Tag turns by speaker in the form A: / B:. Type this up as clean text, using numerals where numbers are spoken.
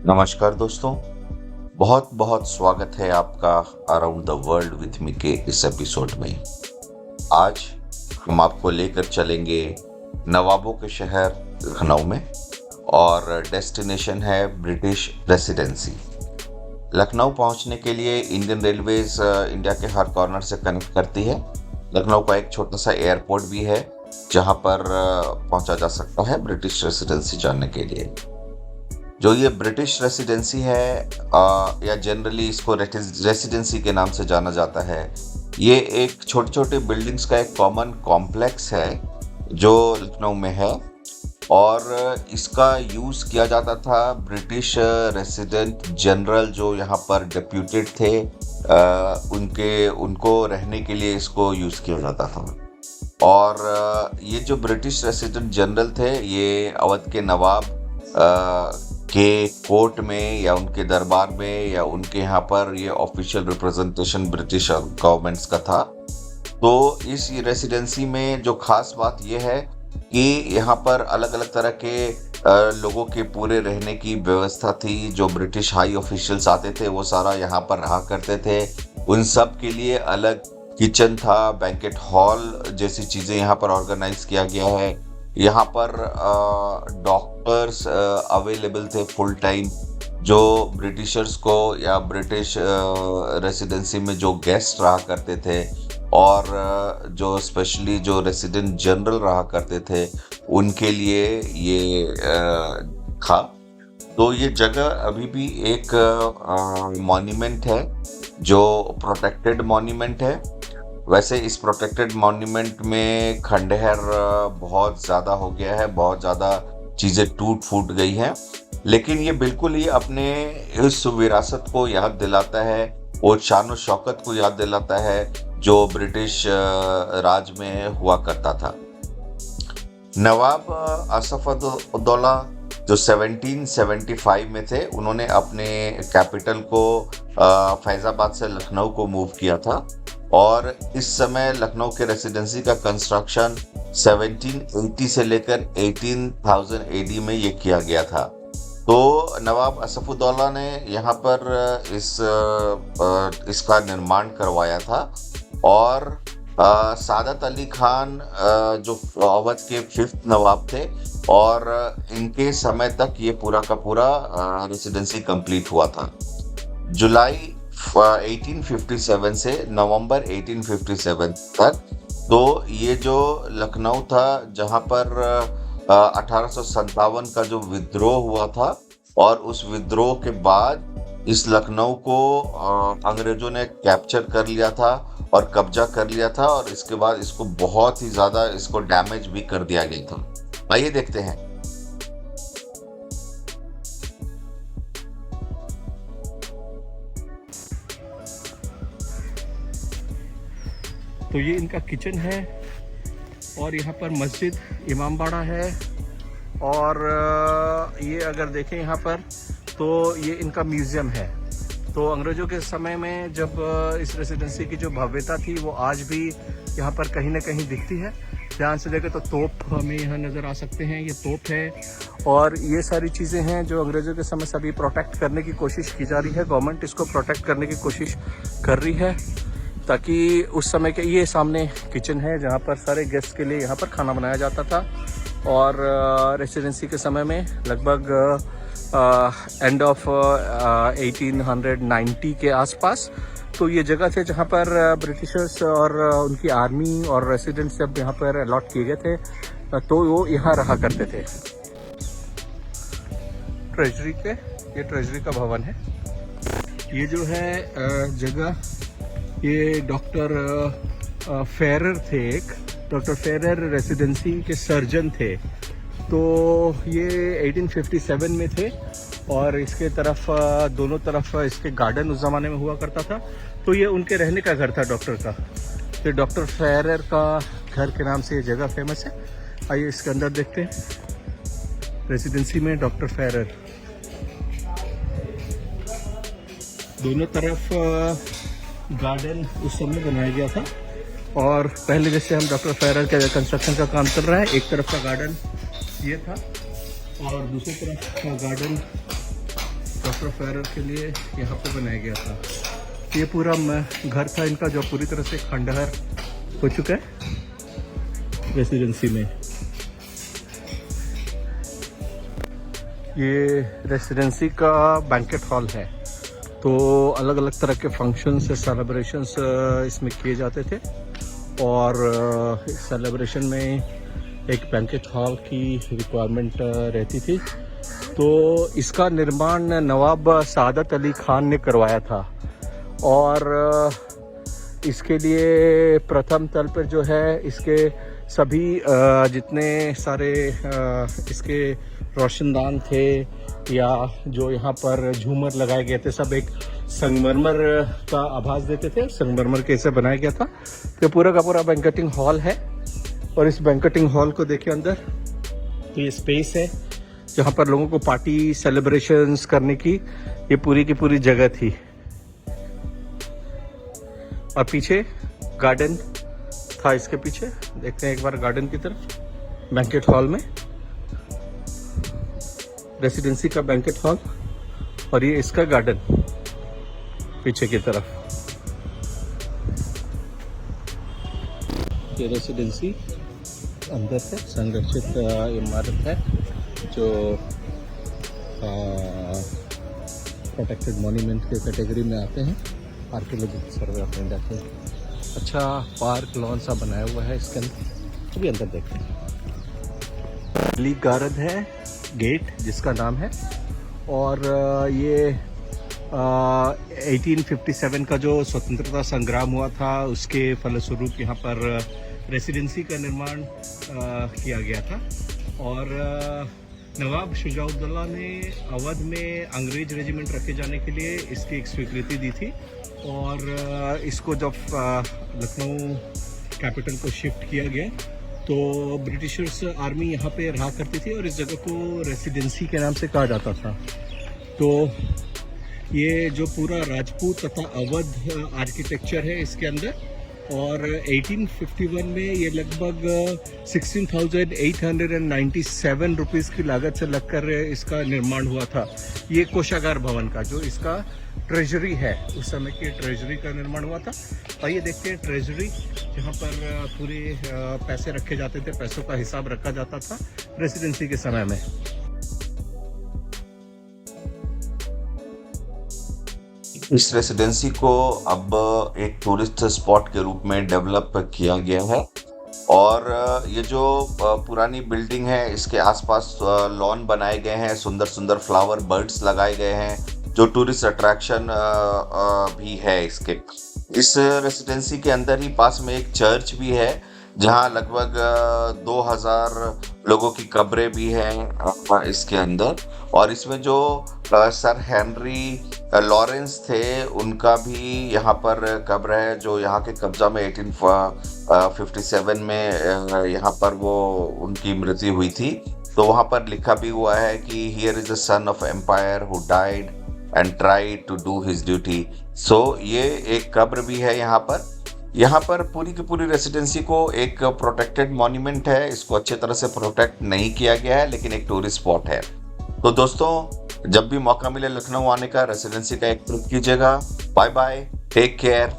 A: नमस्कार दोस्तों, बहुत बहुत स्वागत है आपका around the world with me के इस एपिसोड में। आज हम आपको लेकर चलेंगे नवाबों के शहर लखनऊ में और डेस्टिनेशन है ब्रिटिश रेसिडेंसी। लखनऊ पहुंचने के लिए इंडियन रेलवेज इंडिया के हर कॉर्नर से कनेक्ट करती है। लखनऊ का एक छोटा सा एयरपोर्ट भी है जहां पर पहुंचा जा सकता है ब्रिटिश रेसिडेंसी जाने के लिए। जो ये ब्रिटिश रेसिडेंसी है या जनरली इसको रेसिडेंसी के नाम से जाना जाता है, ये एक छोटे छोटे बिल्डिंग्स का एक कॉमन कॉम्प्लेक्स है जो लखनऊ में है और इसका यूज़ किया जाता था ब्रिटिश रेसिडेंट जनरल जो यहाँ पर डिप्यूटेड थे, उनको रहने के लिए इसको यूज़ किया जाता था। और ये जो ब्रिटिश रेसिडेंट जनरल थे ये अवध के नवाब के कोर्ट में या उनके दरबार में या उनके यहाँ पर ये ऑफिशियल रिप्रेजेंटेशन ब्रिटिश गवर्नमेंट्स का था। तो इस रेसिडेंसी में जो खास बात ये है कि यहाँ पर अलग अलग तरह के लोगों के पूरे रहने की व्यवस्था थी। जो ब्रिटिश हाई ऑफिशियल्स आते थे वो सारा यहाँ पर रहा करते थे। उन सब के लिए अलग किचन था, बैंकेट हॉल जैसी चीज़ें यहाँ पर ऑर्गेनाइज किया गया है। यहाँ पर डॉक्टर्स अवेलेबल थे फुल टाइम, जो ब्रिटिशर्स को या ब्रिटिश रेसिडेंसी में जो गेस्ट रहा करते थे और जो स्पेशली जो रेसिडेंट जनरल रहा करते थे उनके लिए ये था। तो ये जगह अभी भी एक मॉन्यूमेंट है जो प्रोटेक्टेड मॉन्यूमेंट है। वैसे इस प्रोटेक्टेड मॉन्यूमेंट में खंडहर बहुत ज़्यादा हो गया है, बहुत ज़्यादा चीज़ें टूट फूट गई हैं, लेकिन ये बिल्कुल ही अपने इस विरासत को याद दिलाता है और शान शौकत को याद दिलाता है जो ब्रिटिश राज में हुआ करता था। नवाब आसफ-उद-दौला जो 1775 में थे, उन्होंने अपने कैपिटल को फैज़ाबाद से लखनऊ को मूव किया था और इस समय लखनऊ के रेसिडेंसी का कंस्ट्रक्शन 1780 से लेकर 18,000 AD में ये किया गया था। तो नवाब आसफ-उद-दौला ने यहाँ पर इसका निर्माण करवाया था और सादत अली खान जो अवध के 5th नवाब थे और इनके समय तक ये पूरा का पूरा रेसिडेंसी कंप्लीट हुआ था। जुलाई 1857 से नवंबर 1857 तक। तो ये जो लखनऊ था जहाँ पर 1857 का जो विद्रोह हुआ था और उस विद्रोह के बाद इस लखनऊ को अंग्रेजों ने कैप्चर कर लिया था और कब्जा कर लिया था और इसके बाद इसको बहुत ही ज़्यादा इसको डैमेज भी कर दिया गया था। आइए देखते हैं।
B: तो ये इनका किचन है और यहाँ पर मस्जिद इमामबाड़ा है और ये अगर देखें यहाँ पर तो ये इनका म्यूज़ियम है। तो अंग्रेज़ों के समय में जब इस रेसिडेंसी की जो भव्यता थी वो आज भी यहाँ पर कहीं ना कहीं दिखती है। ध्यान से देखें तो तोप हमें यहाँ नज़र आ सकते हैं, ये तोप है और ये सारी चीज़ें हैं जो अंग्रेज़ों के समय से अभी प्रोटेक्ट करने की कोशिश की जा रही है। गवर्नमेंट इसको प्रोटेक्ट करने की कोशिश कर रही है ताकि उस समय के ये सामने किचन है जहाँ पर सारे गेस्ट के लिए यहाँ पर खाना बनाया जाता था और रेसिडेंसी के समय में लगभग एंड ऑफ 1890 के आसपास तो ये जगह थे जहाँ पर ब्रिटिशर्स और उनकी आर्मी और रेसिडेंट्स जब यहाँ पर अलॉट किए गए थे तो वो यहाँ रहा करते थे। ट्रेजरी के ये ट्रेजरी का भवन है। ये जो है जगह ये डॉक्टर फेरर थे, एक डॉक्टर फेरर रेसिडेंसी के सर्जन थे। तो ये 1857 में थे और इसके तरफ दोनों तरफ इसके गार्डन उस ज़माने में हुआ करता था। तो ये उनके रहने का घर था डॉक्टर का। तो डॉक्टर फेरर का घर के नाम से ये जगह फेमस है। आइए इसके अंदर देखते हैं। रेसिडेंसी में डॉक्टर फेरर, दोनों तरफ गार्डन उस समय बनाया गया था और पहले जैसे हम डॉक्टर फेरर के कंस्ट्रक्शन का काम चल रहा है, एक तरफ का गार्डन ये था और दूसरी तरफ का गार्डन डॉक्टर फेरर के लिए यहाँ पे बनाया गया था। ये पूरा घर था इनका जो पूरी तरह से खंडहर हो चुका है रेसिडेंसी में। ये रेसिडेंसी का बैंकेट हॉल है, तो अलग अलग तरह के फंक्शंस सेलिब्रेशंस इसमें किए जाते थे और सेलिब्रेशन में एक बैंकेट हॉल की रिक्वायरमेंट रहती थी। तो इसका निर्माण नवाब सादत अली खान ने करवाया था और इसके लिए प्रथम तल पर जो है इसके सभी जितने सारे इसके रोशनदान थे या जो यहाँ पर झूमर लगाए गए थे सब एक संगमरमर का आभास देते थे, संगमरमर कैसे बनाया गया था। तो पूरा का पूरा बैंकेटिंग हॉल है और इस बैंकेटिंग हॉल को देखिए अंदर, तो ये स्पेस है जहाँ पर लोगों को पार्टी सेलिब्रेशंस करने की ये पूरी की पूरी जगह थी। और पीछे गार्डन था, इसके पीछे देखते हैं एक बार गार्डन की तरफ। बैंकेट हॉल में रेसिडेंसी का बैंकेट हॉल और ये इसका गार्डन पीछे की तरफ। ये रेसिडेंसी अंदर से संरक्षित इमारत है जो प्रोटेक्टेड मॉन्यूमेंट के कैटेगरी में आते हैं, आर्कियोलॉजिकल सर्वे ऑफ इंडिया के। अच्छा पार्क लॉन सा बनाया हुआ है इसके अंदर, अभी अंदर देखते हैं। ली गार्डन है गेट जिसका नाम है और ये 1857 का जो स्वतंत्रता संग्राम हुआ था उसके फलस्वरूप यहाँ पर रेसिडेंसी का निर्माण किया गया था। और नवाब शुजाउद्दौला ने अवध में अंग्रेज रेजिमेंट रखे जाने के लिए इसकी एक स्वीकृति दी थी और इसको जब लखनऊ कैपिटल को शिफ्ट किया गया तो ब्रिटिशर्स आर्मी यहाँ पे रहा करती थी और इस जगह को रेसिडेंसी के नाम से कहा जाता था। तो ये जो पूरा राजपूत तथा अवध आर्किटेक्चर है इसके अंदर, और 1851 में ये लगभग 16,897 रुपीज़ की लागत से लगकर इसका निर्माण हुआ था। ये कोषागार भवन का जो इसका ट्रेजरी है, उस समय की ट्रेजरी का निर्माण हुआ था। आइए देखते हैं ट्रेजरी, जहाँ पर पूरे पैसे रखे जाते थे, पैसों का हिसाब रखा जाता था रेसिडेंसी के समय में।
A: इस रेसिडेंसी को अब एक टूरिस्ट स्पॉट के रूप में डेवलप किया गया है और ये जो पुरानी बिल्डिंग है इसके आसपास लॉन बनाए गए हैं, सुंदर सुंदर फ्लावर बर्ड्स लगाए गए हैं जो टूरिस्ट अट्रैक्शन भी है इसके। इस रेसिडेंसी के अंदर ही पास में एक चर्च भी है जहाँ लगभग 2000 लोगों की कब्रें भी हैं इसके अंदर। और इसमें जो सर हेनरी लॉरेंस थे उनका भी यहाँ पर कब्र है जो यहाँ के कब्जा में 1857 में यहाँ पर वो उनकी मृत्यु हुई थी। तो वहाँ पर लिखा भी हुआ है कि here is the son of empire who died and tried to do his duty. So ये एक कब्र भी है यहाँ पर। यहाँ पर पूरी की पूरी रेसिडेंसी को एक प्रोटेक्टेड मॉन्यूमेंट है, इसको अच्छे तरह से प्रोटेक्ट नहीं किया गया है लेकिन एक टूरिस्ट स्पॉट है। तो दोस्तों जब भी मौका मिले लखनऊ आने का, रेसिडेंसी का एक ट्रिप कीजिएगा। Bye bye, take care.